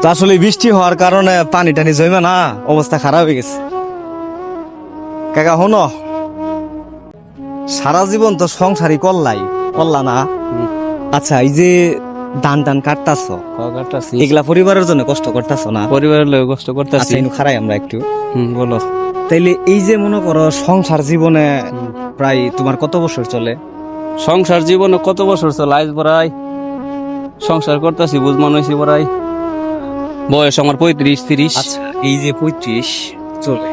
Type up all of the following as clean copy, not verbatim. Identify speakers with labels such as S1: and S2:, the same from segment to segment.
S1: তো আসলে বৃষ্টি হওয়ার কারণে পানি টানি জমে না, অবস্থা খারাপ হয়ে গেছে। কাকা হনো, সারা জীবন তো সংসারই করলা না। আচ্ছা, এই যে ধান টান কাটতাছ, এগুলা পরিবারের জন্য কষ্ট করতেছ না?
S2: পরিবারের লোক কষ্ট করতেছি।
S1: আচ্ছা, ইনু খারাই আমরা একটু
S2: বলো।
S1: তাইলে এই যে মনে করো সংসার জীবনে প্রায় তোমার কত বছর চলে?
S2: সংসার জীবনে কত বছর চলে? আজ বড়াই সংসার করতেছি, বুঝমান হয়েছি বড়াই, বয়স আমার 35-30।
S1: আচ্ছা, এই যে 35 চলে,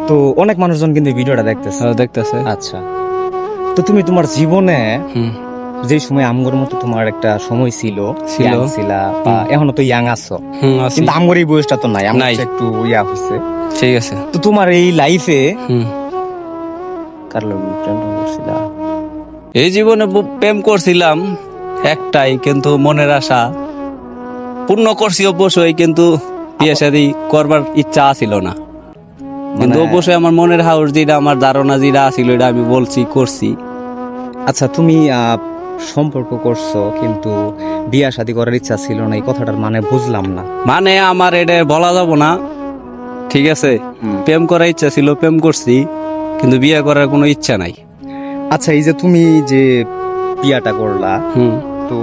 S1: তো অনেক মানুষজন কিন্তু ভিডিওটা দেখতেছে। আচ্ছা, তো তুমি তোমার জীবনে যে সময় আমগোর মতো তোমার একটা সময় ছিল বা এখনো তো ইয়াং আছো, কিন্তু আমগোর এই বয়সটা তো নাই, আমার একটু ইয়া হইছে।
S2: ঠিক আছে,
S1: তো তোমার এই লাইফে
S2: এই জীবনে প্রেম করছিলাম একটাই, কিন্তু মনের আশা পূর্ণ করছি অবশ্যই, কিন্তু বিয়ে শাদী করবার ইচ্ছা ছিল না। কিন্তু অবশ্যই আমার মনের হাউস যেটা, আমার ধারণা যেটা ছিল, এটা আমি বলছি, করছি।
S1: আচ্ছা, তুমি সম্পর্ক করছো কিন্তু বিয়া শাদী করার ইচ্ছা ছিল না, এই কথাটার মানে বুঝলাম না।
S2: মানে আমার এটা বলা যাব না, ঠিক আছে? প্রেম করার ইচ্ছা ছিল, প্রেম করছি, কিন্তু বিয়ে করার কোনো ইচ্ছা নাই।
S1: আচ্ছা, এই যে তুমি যে বিয়াটা করলা, তো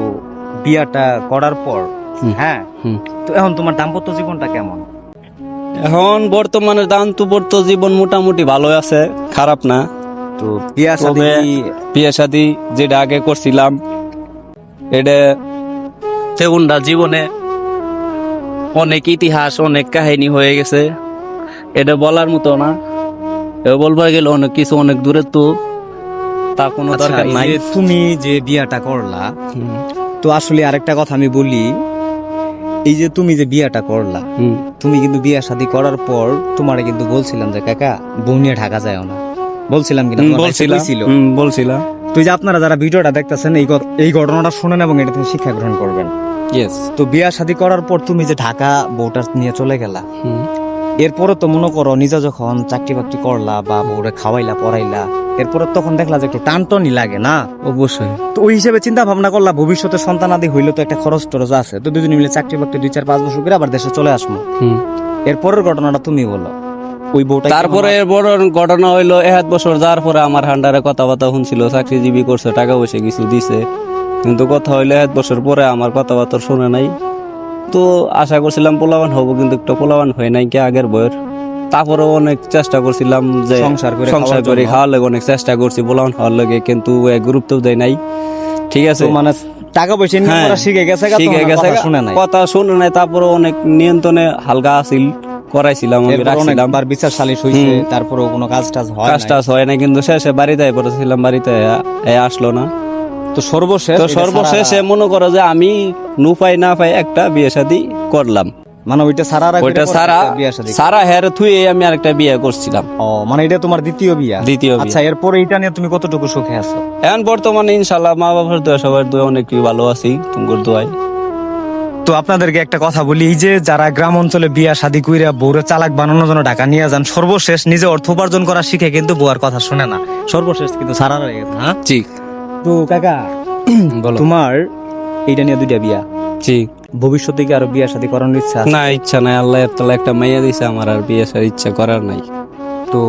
S1: বিয়াটা করার পর তো এখন তোমার দাম্পত্য জীবনটা কেমন?
S2: এখন বর্তমানে দাম্পত্য জীবন মোটামুটি ভালো আছে, খারাপ না।
S1: তো বিয়ে
S2: শাদী যেটা আগে করছিলাম, এটা সেগুনটা জীবনে অনেক ইতিহাস, অনেক কাহিনী হয়ে গেছে, এটা বলার মতো না। বলবার গেলে অনেক কিছু, অনেক দূরে, তো তা কোনো দরকার নাই।
S1: তুমি যে বিয়াটা করলা, তো আসলে আরেকটা কথা আমি বলি, এই যে তুমি যে বিয়াটা করলা, তুমি কিন্তু বিয়া শাদী করার পর তোমারে কিন্তু বলছিলাম যে কাকা বউ নিয়ে ঢাকা যায় না, বলছিলাম কিনা?
S2: বলছিলাম।
S1: তুই যে আপনারা যারা ভিডিওটা দেখতেছেন এই ঘটনাটা শুনেন এবং এটা থেকে শিক্ষা গ্রহণ করবেন। তো বিয়া শাদী করার পর তুমি যে ঢাকা বউটা নিয়ে চলে গেলা, এরপরে তো মনে করো নিজে যখন চাকরি বাকরি করলা বা বউরে খাওয়াইলা পড়াইলা, এরপরে তখন দেখলা যে একটু টানটনি লাগে না?
S2: অবশ্যই।
S1: তো ওই হিসেবে চিন্তা ভাবনা করলা ভবিষ্যতে সন্তান আদি হইলে তো একটা খরচ টরচ আছে, তো দুজনে মিলে চাকরি বাকরি 2-4-5 বছর করে আবার দেশে চলে আসবো। এরপরের ঘটনাটা তুমি বলো। ওই বউটা
S2: তারপরে এর বড় ঘটনা হইলো, 1 বছর যাওয়ার পরে আমার হান্ডারে কথাবার্তা শুনছিল, চাকরিজীবী করছে, টাকা পয়সা কিছু দিছে, কিন্তু কথা হইলো 1 বছর পরে আমার কথাবার্তা শুনে নাই। তো আশা করছিলাম পোলাবান হবো, কিন্তু একটা পোলাবান হয় নাই কি আগের বইয়ের। তারপরে অনেক চেষ্টা করছিলাম যে সংসার করে খাওয়ার লাগে, অনেক চেষ্টা করছি পোলাবান হওয়ার লাগে, কিন্তু গুরুত্ব দেয় নাই। ঠিক আছে,
S1: মানে টাকা পয়সা শিখে গেছে,
S2: কথা শুনে নাই। তারপরে অনেক নিয়ন্ত্রণে হালকা আসিল, করাইছিলাম,
S1: অনেকবার বিচার সালিশ হইছে, তারপরেও কোনো কাজ টাজ
S2: হয় না, কিন্তু শেষে বাড়িতে পড়েছিলাম, বাড়িতে আসলো না।
S1: তো
S2: সর্বশেষে মনে করো যে আমি নুপাই না পাই একটা বিয়ে শাদী করলাম,
S1: মানে ওইটা
S2: সারা হের থুয়ে আমি আরেকটা বিয়ে করছিলাম।
S1: মানে এটা তোমার দ্বিতীয় বিয়ে।
S2: আচ্ছা,
S1: এরপরে এটা নিয়ে তুমি কতটুকু সুখে আছো?
S2: এখন বর্তমানে ইনশাল্লাহ মা বাবার দোয়া, সবার দোয়া, অনেক ভালো আছি, তোমার দোয়ায়।
S1: তো আপনাদেরকে একটা কথা বলি, এই যে যারা গ্রাম অঞ্চলে বিয়া শাদী কইরা বউরে চালাক বানানোর জন্য ঢাকা নিয়ে যান, সর্বশেষ নিজে অর্থ উপার্জন করা শিখে কিন্তু বউয়ার কথা শুনে না, সর্বশেষ কিন্তু সারা রয়ে গেছে। হ্যাঁ,
S2: ঠিক।
S1: তো কাকা তোমার এইটা নিয়ে 2টা বিয়া,
S2: ঠিক।
S1: ভবিষ্যতে কি আরো বিয়া শাদী করানোর ইচ্ছা?
S2: না, ইচ্ছা নাই। আল্লাহ তাআলা একটা মাইয়া দিছে, আমার আর বিয়ে শাদী ইচ্ছা করার নাই।
S1: তো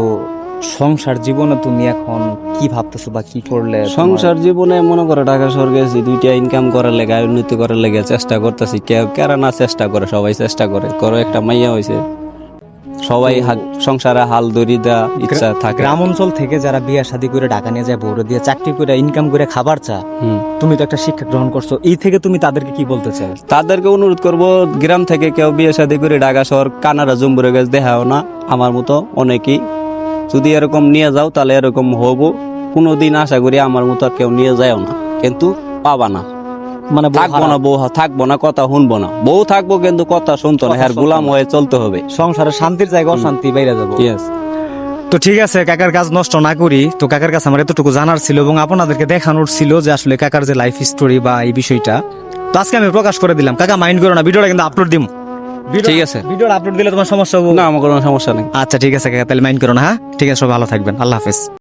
S1: সংসার জীবনে তুমি এখন কি ভাবতেছো বা কি করলে?
S2: সংসার জীবনে মনে করো ঢাকা শহরে গেছি, 2টা ইনকাম করার লেগে, উন্নতি করার লেগে চেষ্টা করতেছি। কেরা না চেষ্টা করে, সবাই চেষ্টা করে। করো একটা মাইয়া হয়েছে, সবাই সংসারে হাল ধরি দেওয়া ইচ্ছা থাকে।
S1: গ্রাম অঞ্চল থেকে যারা বিয়া শাদী করে ঢাকা নিয়ে যায়, বউরে দিয়ে চাকরি করে ইনকাম করে খাবার চা, তুমি তো একটা শিক্ষা গ্রহণ করছো, এই থেকে তুমি তাদেরকে কি বলতে চাও?
S2: তাদেরকে অনুরোধ করব, গ্রাম থেকে কেউ বিয়ে শাদী করে ঢাকা শহর কানাডা জম্বুরে গেছে দেখাও না। আমার মতো অনেকেই যদি এরকম নিয়ে যাও, তাহলে এরকম হবো। কোনোদিন আশা করি আমার মতো আর কেউ নিয়ে যাও না, কিন্তু পাবা না।
S1: মানে
S2: থাকবো না, বউ থাকবো না, কথা শুনবো না। বউ থাকবো কিন্তু কথা শুনতো না, হ্যাঁ, গোলাম হয়ে চলতে হবে।
S1: সংসারে শান্তির জায়গা অশান্তি বাইরে যাবো। তো ঠিক আছে, কাকার কাজ নষ্ট না করি। তো কাকার কাছে আমার এতটুকু জানার ছিল এবং আপনাদেরকে দেখানোর ছিল যে আসলে কাকার যে লাইফ স্টোরি বা এই বিষয়টা, তো আজকে আমি প্রকাশ করে দিলাম। কাকা মাইন্ড করো না, ভিডিওটা কিন্তু আপলোড দিম।
S2: ঠিক আছে,
S1: ভিডিওটা আপলোড দিলে তোমার সমস্যা হবে
S2: না? আমার কোনো সমস্যা নেই।
S1: আচ্ছা ঠিক আছে কাকা, তাহলে মাইন্ড করো না। হ্যাঁ ঠিক আছে, সব ভালো থাকবেন, আল্লাহ হাফেজ।